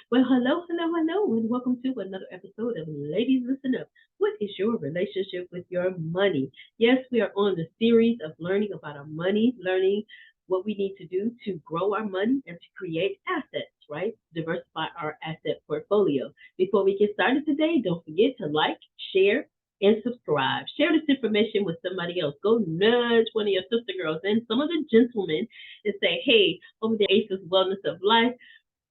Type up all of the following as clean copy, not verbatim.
Well, hello, and welcome to another episode of Ladies Listen Up. What is your relationship with your money? Yes, we are on the series of learning about our money, learning what we need to do to grow our money and to create assets, right? Diversify our asset portfolio. Before we get started today, don't forget to like, share, and subscribe. Share this information with somebody else. Go nudge one of your sister girls and some of the gentlemen and say, hey, over there, Aces Wellness of Life.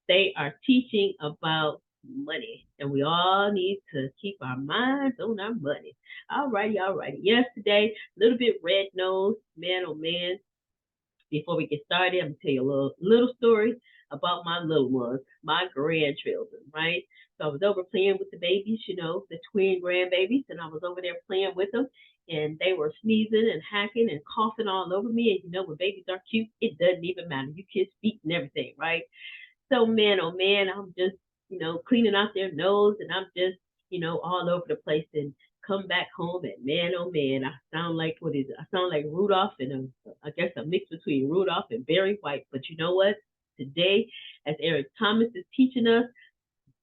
They are teaching about money, and we all need to keep our minds on our money. All righty. Yesterday, a little bit red nose, man, oh man. Before we get started, I'm gonna tell you a little story about my little ones, my grandchildren, right? So I was over playing with the babies, the twin grandbabies, and I was over there playing with them, and they were sneezing and hacking and coughing all over me. And when babies are cute, it doesn't even matter. You kiss feet and everything, right? So man, oh man, I'm just, cleaning out their nose and I'm just, all over the place and come back home and man, oh man, I sound like what is it? I sound like Rudolph and I guess a mix between Rudolph and Barry White. But you know what? Today, as Eric Thomas is teaching us,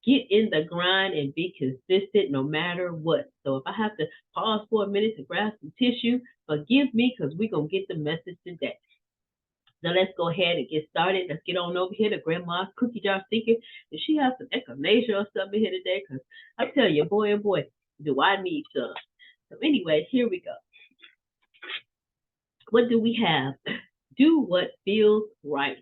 get in the grind and be consistent no matter what. So if I have to pause for a minute to grab some tissue, forgive me because we're going to get the message today. Now let's go ahead and get started. Let's get on over here to Grandma's cookie jar thinking. Does she have some echinacea or something here today? Because I tell you, boy and boy, do I need some. So anyway, here we go. What do we have? Do what feels right.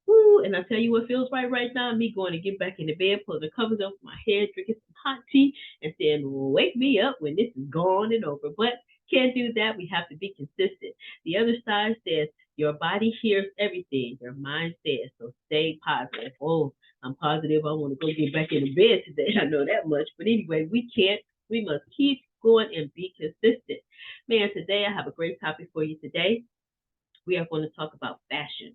Woo, and I tell you what feels right now, me going to get back in the bed, pulling the covers over my head, drinking some hot tea, and saying, wake me up when this is gone and over. But can't do that. We have to be consistent. The other side says, your body hears everything. Your mind says, so stay positive. Oh, I'm positive I want to go get back in the bed today. I know that much. But anyway, we can't. We must keep going and be consistent. Man, today I have a great topic for you today. We are going to talk about fashion.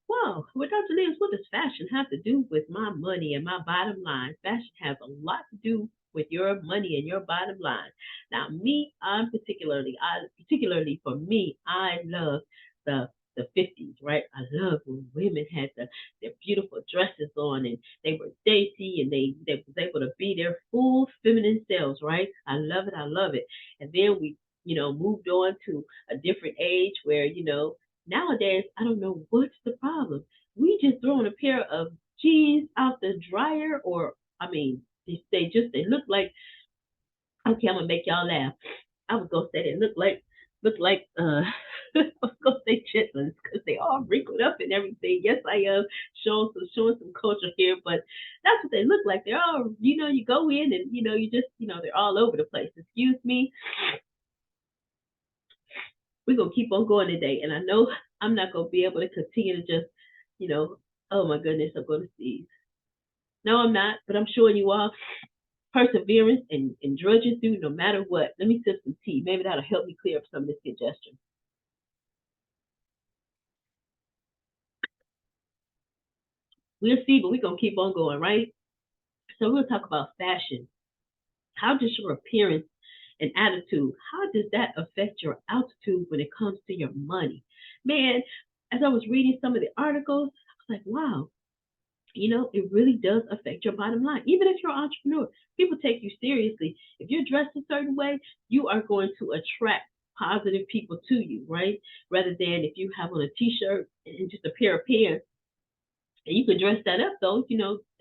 Well, with Dr. Liz, what does fashion have to do with my money and my bottom line? Fashion has a lot to do with your money and your bottom line. Now, me, particularly for me, I love the 50s, right? I love when women had their beautiful dresses on and they were dainty and they was able to be their full feminine selves, right? I love it. I love it. And then we, moved on to a different age where, nowadays, I don't know what's the problem. We just throwing a pair of jeans out the dryer, or I mean, they look like. Okay, I'm gonna make y'all laugh. I was gonna say they look like I was gonna say chitlins because they all wrinkled up and everything. Yes, I am showing some culture here, but that's what they look like. They're all you go in and you just they're all over the place. Excuse me, we're gonna keep on going today. And I know I'm not gonna be able to continue to just, you know, oh my goodness, I'm gonna sneeze. No, I'm not, but I'm showing you all perseverance and drudging through no matter what. Let me sip some tea. Maybe that'll help me clear up some of this congestion. We'll see, but we're gonna keep on going, right? So we'll talk about fashion. How does your appearance and attitude, how does that affect your altitude when it comes to your money? Man, as I was reading some of the articles, I was like, wow, it really does affect your bottom line. Even if you're an entrepreneur, people take you seriously. If you're dressed a certain way, you are going to attract positive people to you, right? Rather than if you have on a t-shirt and just a pair of pants, and you can dress that up though,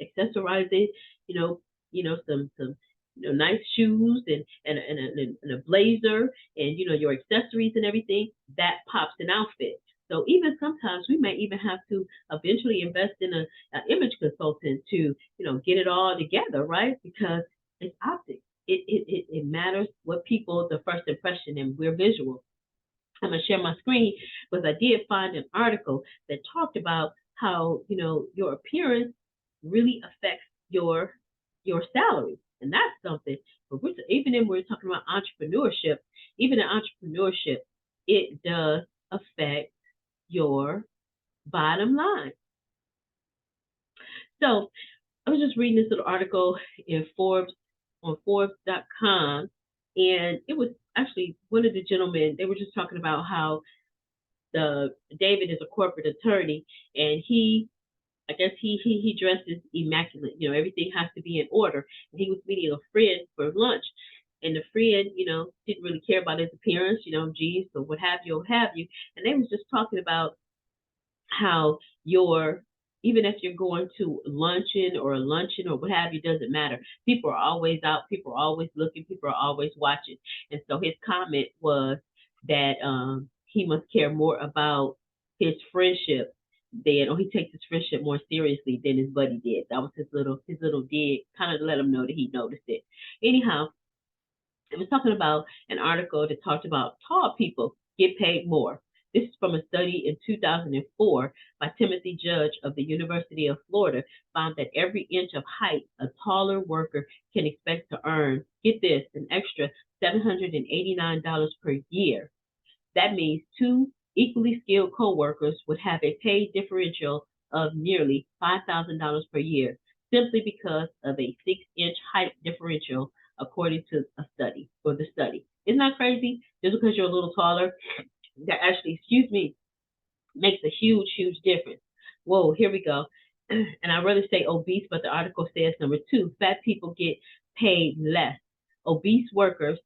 accessorize it, you know, some nice shoes and a blazer and your accessories and everything that pops an outfit. So even sometimes we may even have to eventually invest in an image consultant to get it all together, right? Because it's optics. It matters what people the first impression, and we're visual. I'm gonna share my screen because I did find an article that talked about how your appearance really affects your salary, and that's something. But even if we're talking about entrepreneurship, even in entrepreneurship, it does affect your bottom line. So I was just reading this little article in Forbes on Forbes.com, and it was actually one of the gentlemen. They were just talking about how the David is a corporate attorney, and he I guess he dresses immaculate. Everything has to be in order. And he was meeting a friend for lunch, and the friend, didn't really care about his appearance, jeans or what have you, And they was just talking about how your even if you're going to luncheon or what have you, doesn't matter. People are always out, people are always looking, people are always watching. And so his comment was that he must care more about his friendship than or he takes his friendship more seriously than his buddy did. That was his little dig, kind of to let him know that he noticed it. Anyhow, it was talking about an article that talked about tall people get paid more. This is from a study in 2004 by Timothy Judge of the University of Florida, found that every inch of height a taller worker can expect to earn, get this, an extra $789 per year. That means two equally skilled coworkers would have a pay differential of nearly $5,000 per year simply because of a 6-inch height differential, according to a study or the study. Isn't that crazy? Just because you're a little taller, that actually, excuse me, makes a huge, huge difference. Whoa, here we go. And I'd rather say obese, but the article says number two, fat people get paid less. Obese workers,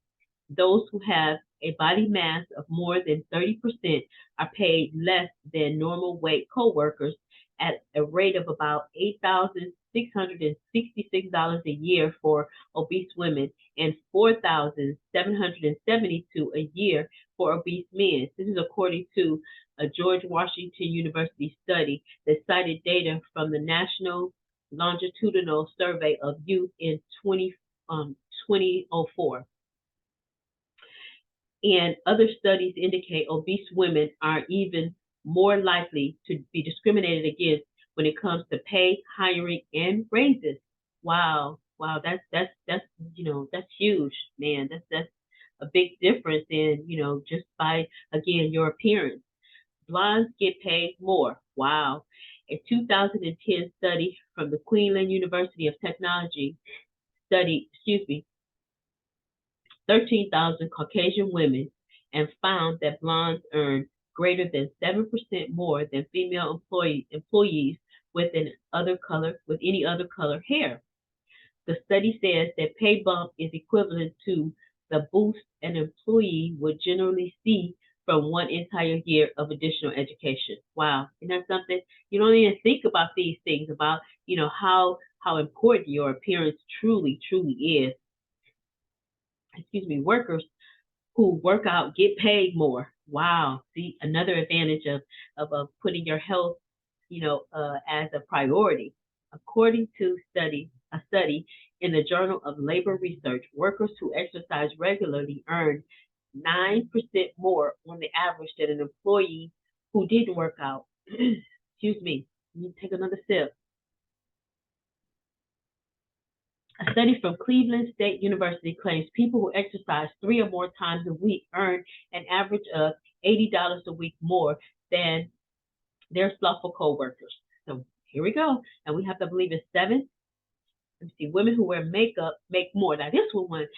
those who have a body mass of more than 30%, are paid less than normal weight coworkers at a rate of about $8,666 a year for obese women and $4,772 a year for obese men. This is according to a George Washington University study that cited data from the National Longitudinal Survey of Youth in 2004. And other studies indicate obese women are even more likely to be discriminated against when it comes to pay, hiring, and raises. Wow, wow, that's huge, man. That's a big difference in just by again your appearance. Blondes get paid more. Wow. A 2010 study from the Queensland University of Technology studied, 13,000 Caucasian women and found that blondes earn greater than 7% more than female employees with any other color hair. The study says that pay bump is equivalent to the boost an employee would generally see from one entire year of additional education. Wow, isn't that something? You don't even think about these things about how important your appearance truly, truly is. Workers who work out get paid more. Wow. See, another advantage of putting your health, as a priority. According to a study in the Journal of Labor Research, workers who exercise regularly earn 9% more on the average than an employee who didn't work out. Excuse me. Let me take another sip. A study from Cleveland State University claims people who exercise 3 or more times a week earn an average of $80 a week more than their slothful coworkers. So here we go. And we have to believe it's seven. Let's see, women who wear makeup make more. Now this one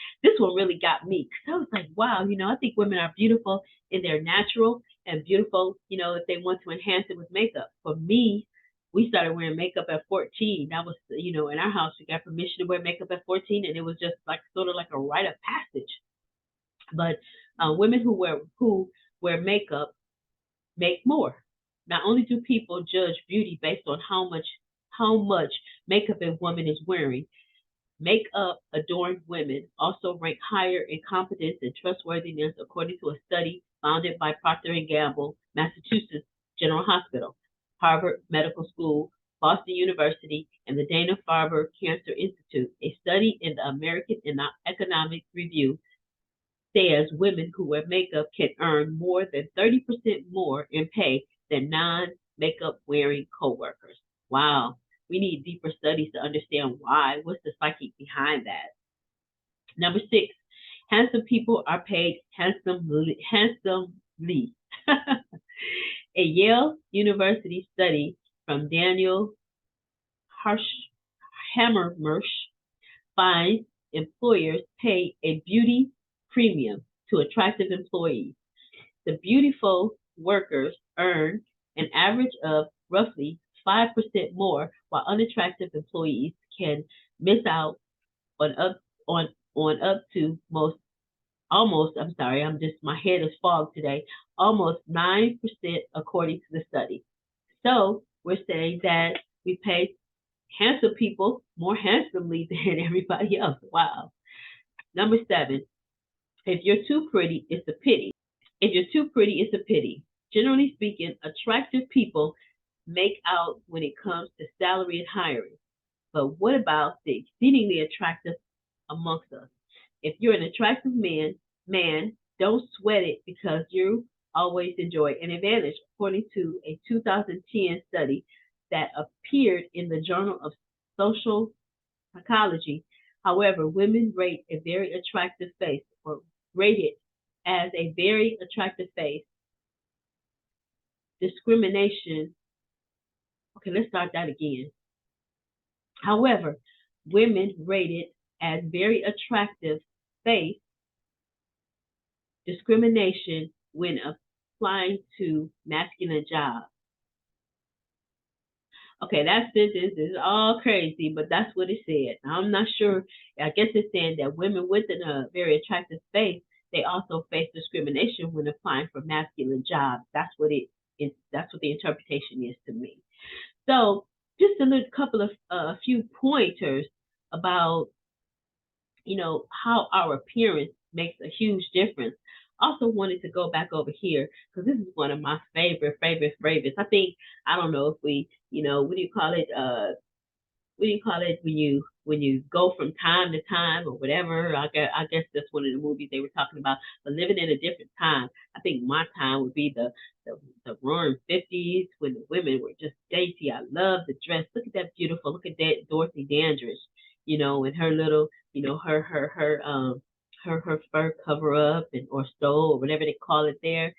really got me because I was like, wow, I think women are beautiful in their natural and beautiful, if they want to enhance it with makeup. For me, we started wearing makeup at 14. That was, in our house, we got permission to wear makeup at 14, and it was just like sort of like a rite of passage. But women who wear makeup make more. Not only do people judge beauty based on how much makeup a woman is wearing, makeup adorned women also rank higher in competence and trustworthiness, according to a study founded by Procter and Gamble, Massachusetts General Hospital, Harvard Medical School, Boston University, and the Dana-Farber Cancer Institute. A study in the American Economic Review says women who wear makeup can earn more than 30% more in pay than non-makeup wearing coworkers. Wow. We need deeper studies to understand why. What's the psyche behind that? Number 6, handsome people are paid handsomely. A Yale University study from Daniel Hamermesh finds employers pay a beauty premium to attractive employees. The beautiful workers earn an average of roughly 5% more, while unattractive employees can miss out on up on up to most almost, I'm sorry, I'm just, my head is fogged today, almost 9% according to the study. So we're saying that we pay handsome people more handsomely than everybody else. Wow. Number 7, if you're too pretty, it's a pity. If you're too pretty, it's a pity. Generally speaking, attractive people make out when it comes to salary and hiring. But what about the exceedingly attractive amongst us? If you're an attractive man, don't sweat it because you always enjoy an advantage, according to a 2010 study that appeared in the Journal of Social Psychology. However, women rate a very attractive face or rate it as a very attractive face discrimination. Okay, let's start that again. However, women rate it as very attractive face discrimination when applying to masculine jobs. Okay, that sentence is all crazy, but that's what it said. Now, I'm not sure. I guess it's saying that women with a very attractive face, they also face discrimination when applying for masculine jobs. That's what it is. That's what the interpretation is to me. So, just a little couple of a few pointers about how our appearance makes a huge difference. Also wanted to go back over here because this is one of my favorites. I think I don't know if we, what do you call it? What do you call it when you go from time to time or whatever? I guess that's one of the movies they were talking about. But living in a different time, I think my time would be the roaring 50s when the women were just dainty. I love the dress. Look at that beautiful. Look at that Dorothy Dandridge, and her little, her fur cover up and or stole or whatever they call it there.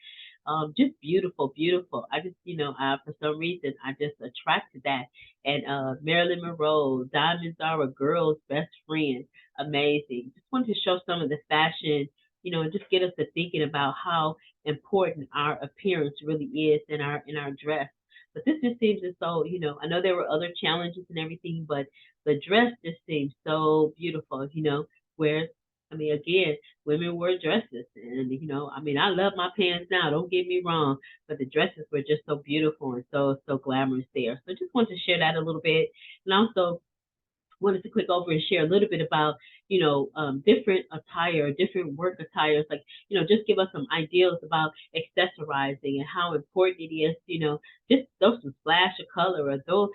Just beautiful, beautiful. I just, for some reason, I just attracted that. And Marilyn Monroe, diamonds are a girl's best friend. Amazing. Just wanted to show some of the fashion, and just get us to thinking about how important our appearance really is in our dress. But this just seems as though, I know there were other challenges and everything, but the dress just seems so beautiful, where I mean, again, women wear dresses, and I mean, I love my pants now. Don't get me wrong, but the dresses were just so beautiful and so glamorous there. So just wanted to share that a little bit, and also wanted to click over and share a little bit about, different attire, different work attires, like, just give us some ideas about accessorizing and how important it is, just throw some splash of color or throw,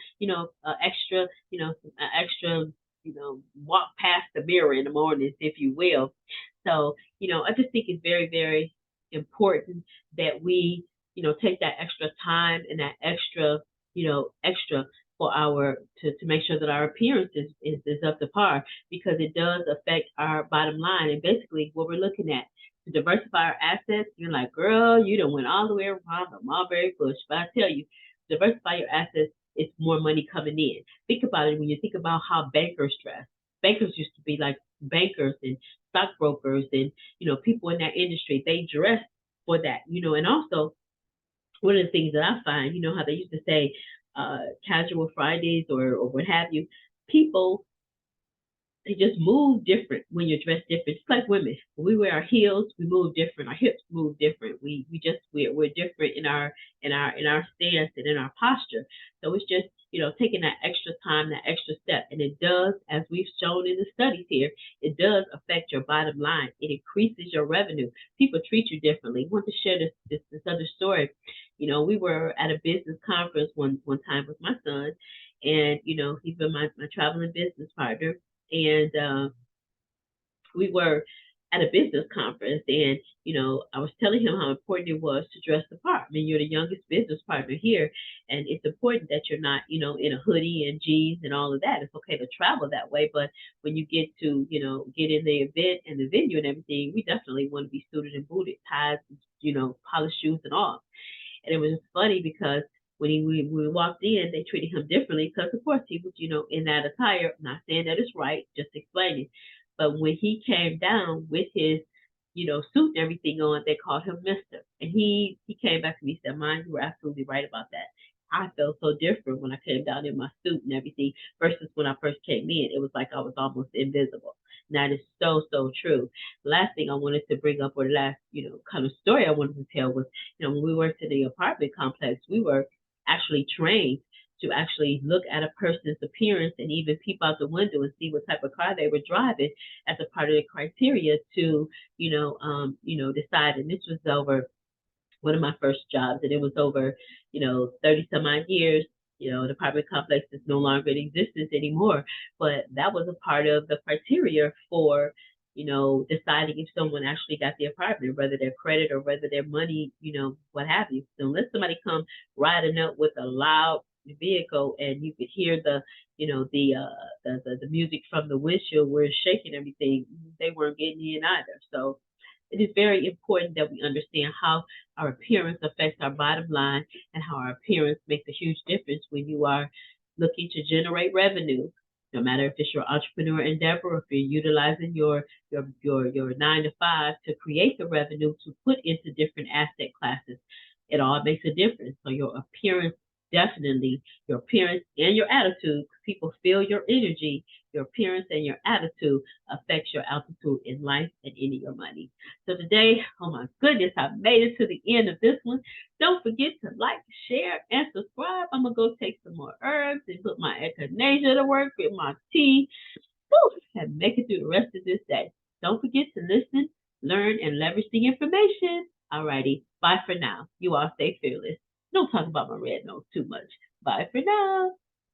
extra, some extra, walk past the mirror in the mornings, if you will. So, I just think it's very, very important that we, take that extra time and that extra for to make sure that our appearance is up to par because it does affect our bottom line. And basically what we're looking at to diversify our assets, you're like, girl, you done went all the way around the mulberry bush. But I tell you, diversify your assets, it's more money coming in. Think about it when you think about how bankers dress. Bankers used to be like bankers and stockbrokers and, people in that industry, they dress for that, and also one of the things that I find, how they used to say casual Fridays or what have you, people they just move different when you're dressed different. It's like women. When we wear our heels, we move different. Our hips move different. We're different in our stance and in our posture. So it's just taking that extra time, that extra step, and it does, as we've shown in the studies here, it does affect your bottom line. It increases your revenue. People treat you differently. I want to share this other story. We were at a business conference one time with my son, and he's been my traveling business partner and we were at a business conference and I was telling him how important it was to dress the part. I mean, you're the youngest business partner here and it's important that you're not in a hoodie and jeans and all of that. It's okay to travel that way, but when you get to get in the event and the venue and everything, we definitely want to be suited and booted, ties, polished shoes and all. And it was just funny because when we walked in, they treated him differently because, of course, he was, in that attire. I'm not saying that it's right, just explaining. But when he came down with his, suit and everything on, they called him Mister. And he came back to me and said, "Mine, you were absolutely right about that." I felt so different when I came down in my suit and everything versus when I first came in. It was like I was almost invisible. And that is so, so true. Last thing I wanted to bring up, or the last, kind of story I wanted to tell was, when we worked in the apartment complex, we were actually trained to actually look at a person's appearance and even peep out the window and see what type of car they were driving as a part of the criteria to, decide. And this was over one of my first jobs, and it was over, 30 some odd years. The apartment complex is no longer in existence anymore, but that was a part of the criteria for, deciding if someone actually got the apartment, whether their credit or whether their money, what have you. So unless somebody come riding up with a loud vehicle and you could hear the, the music from the windshield where it's shaking everything, they weren't getting in either. So it is very important that we understand how our appearance affects our bottom line and how our appearance makes a huge difference when you are looking to generate revenue. No matter if it's your entrepreneur endeavor or if you're utilizing your 9 to 5 to create the revenue to put into different asset classes, it all makes a difference. So your appearance, definitely your appearance and your attitude, people feel your energy. Your appearance and your attitude affects your altitude in life and in your money. So today, oh my goodness, I made it to the end of this one. Don't forget to like, share, and subscribe. I'm gonna go take some more herbs and put my echinacea to work with my tea, and make it through the rest of this day. Don't forget to listen, learn, and leverage the information. Alrighty, bye for now. You all stay fearless. Don't talk about my red nose too much. Bye for now.